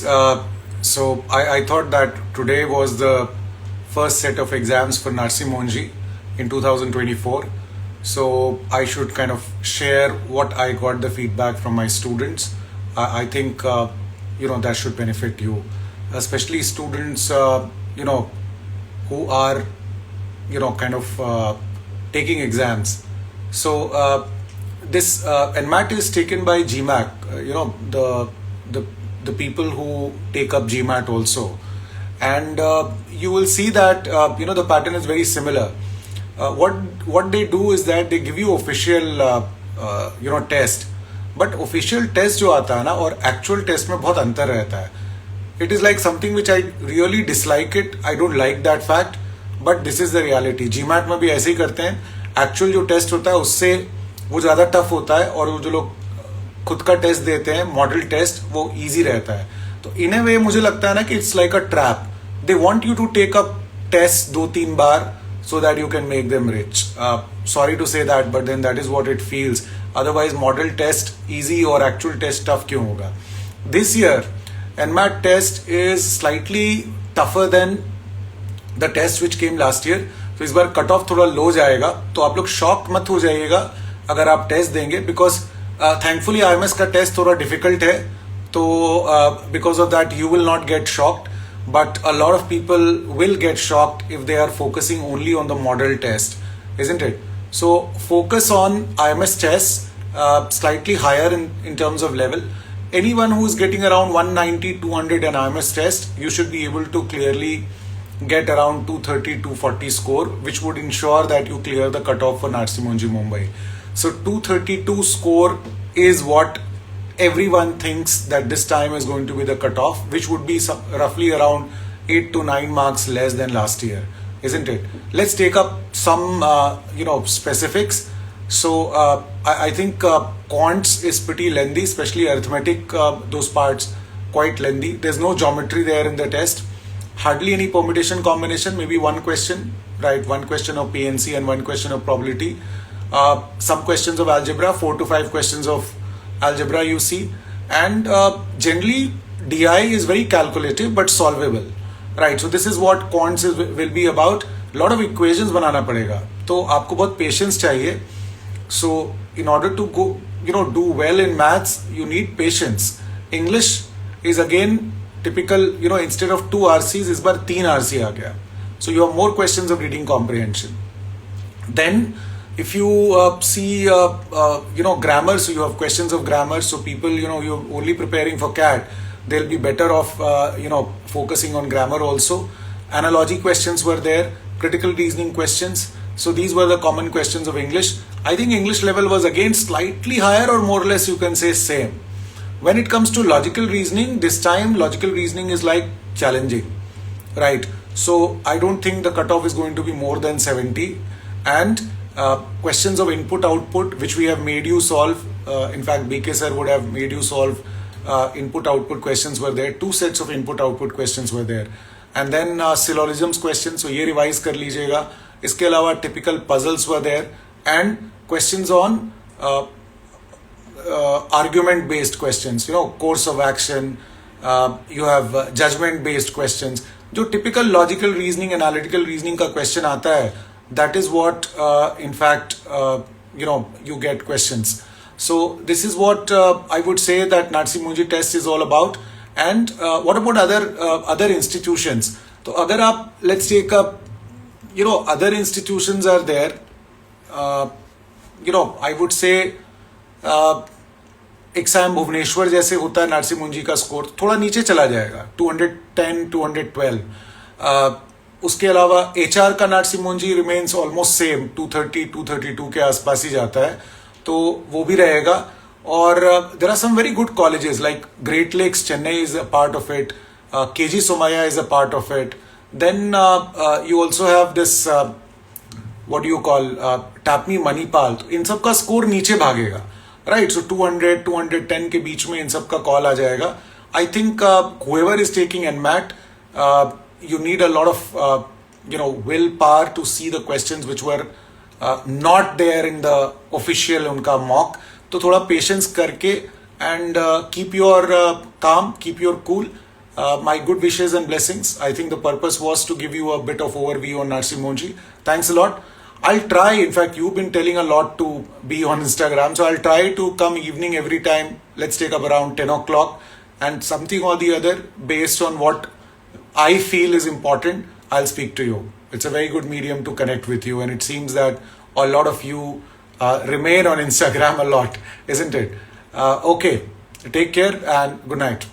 guys. I thought that today was the first set of exams for Narsi Monji in 2024. So I should kind of share what I got the feedback from my students. I think that should benefit you, especially students who are kind of taking exams. So this NMAT is taken by GMAC. The people who take up GMAT also, and you will see that the pattern is very similar. What they do is that they give you official test, but official test जो आता है ना और actual test में बहुत अंतर रहता है. It is like something which I really dislike it. I don't like that fact, but this is the reality. GMAT में भी ऐसे ही करते हैं. Actual जो test होता है उससे वो ज़्यादा tough होता है और वो जो लोग खुद का टेस्ट देते हैं मॉडल टेस्ट वो इजी रहता है. तो इन ए वे मुझे लगता है ना कि it's like a trap. They want you to take up test 2-3 बार so that you can make them rich. Sorry to say that, but then that is what it feels. Otherwise model test easy or actual test tough क्यों होगा? This year NMAT test is slightly tougher than the test which came last year. तो इस बार cut off थोड़ा लो जाएगा, तो आप लोग shock मत हो जाइएगा अगर आप टेस्ट देंगे, बिकॉज थैंकफुली IMS का टेस्ट थोड़ा डिफिकल्ट है, तो because of that you will not get shocked, but a lot of people will get shocked if they are focusing only on the model test, isn't it? So focus on IMS tests, slightly higher in terms of level. Anyone who is getting around 190, 200 an IMS test, you should be able to clearly get around 230, 240 score, which would ensure that you clear the cutoff for Narsi Monji Mumbai. So 232 score is what everyone thinks that this time is going to be the cutoff, which would be roughly around 8 to 9 marks less than last year, isn't it? Let's take up some specifics. So I think quants is pretty lengthy, especially arithmetic, those parts quite lengthy. There's no geometry there in the test, hardly any permutation combination, maybe one question, right? One question of PNC and one question of probability. Some questions of algebra, 4 to 5 questions of algebra you see, and generally DI is very calculative but solvable, right? So this is what quants will be about. Lot of equations बनाना पड़ेगा, तो आपको बहुत patience चाहिए. So in order to go do well in maths, you need patience. English is again typical, instead of 2 RCs इस बार 3 RC आ गया, so you have more questions of reading comprehension. Then if you see grammar, so you have questions of grammar, so people you're only preparing for CAT, they'll be better off focusing on grammar also. Analogy questions were there, critical reasoning questions, so these were the common questions of English. I think English level was again slightly higher, or more or less you can say same. When it comes to logical reasoning, this time logical reasoning is like challenging, right? So I don't think the cutoff is going to be more than 70. And questions of input output, which we have made you solve. In fact, BK sir would have made you solve input output questions were there. 2 sets of input output questions were there. And then syllogisms questions, so ये revise कर लीजिएगा. इसके अलावा typical puzzles were there, and questions on argument based questions, course of action. You have judgment based questions. जो typical logical reasoning, analytical reasoning का question आता है, that is what in fact you get questions. So this is what I would say that Narsi Monji test is all about. And what about other institutions? So agar aap, let's take up other institutions are there, I would say exam Bhubaneswar जैसे होता है नारसी मुंजी का score थोड़ा नीचे चला जाएगा, 210, 212. उसके अलावा HR का नारसी मुंजी रिमेन्स ऑलमोस्ट सेम, 230, 232 के आसपास ही जाता है, तो वो भी रहेगा. और there are some very good colleges like Great Lakes Chennai is a part of it, KG Somaiya is a part of it. Then you also have this what do you call TAPMI Manipal. तो इन सब का स्कोर नीचे भागेगा, राइट? सो 200, 210 के बीच में इन सब का कॉल आ जाएगा. I think whoever is taking NMAT, you need a lot of willpower to see the questions which were not there in the official उनका mock. तो थोड़ा patience करके and keep your calm, keep your cool My good wishes and blessings. I think the purpose was to give you a bit of overview on Narsi Monji. Thanks a lot. I'll try, in fact, you've been telling a lot to be on Instagram, so I'll try to come evening every time. Let's take up around 10 o'clock, and something or the other, based on what I feel is important, I'll speak to you. It's a very good medium to connect with you, and it seems that a lot of you remain on Instagram a lot, isn't it? Okay, take care and good night.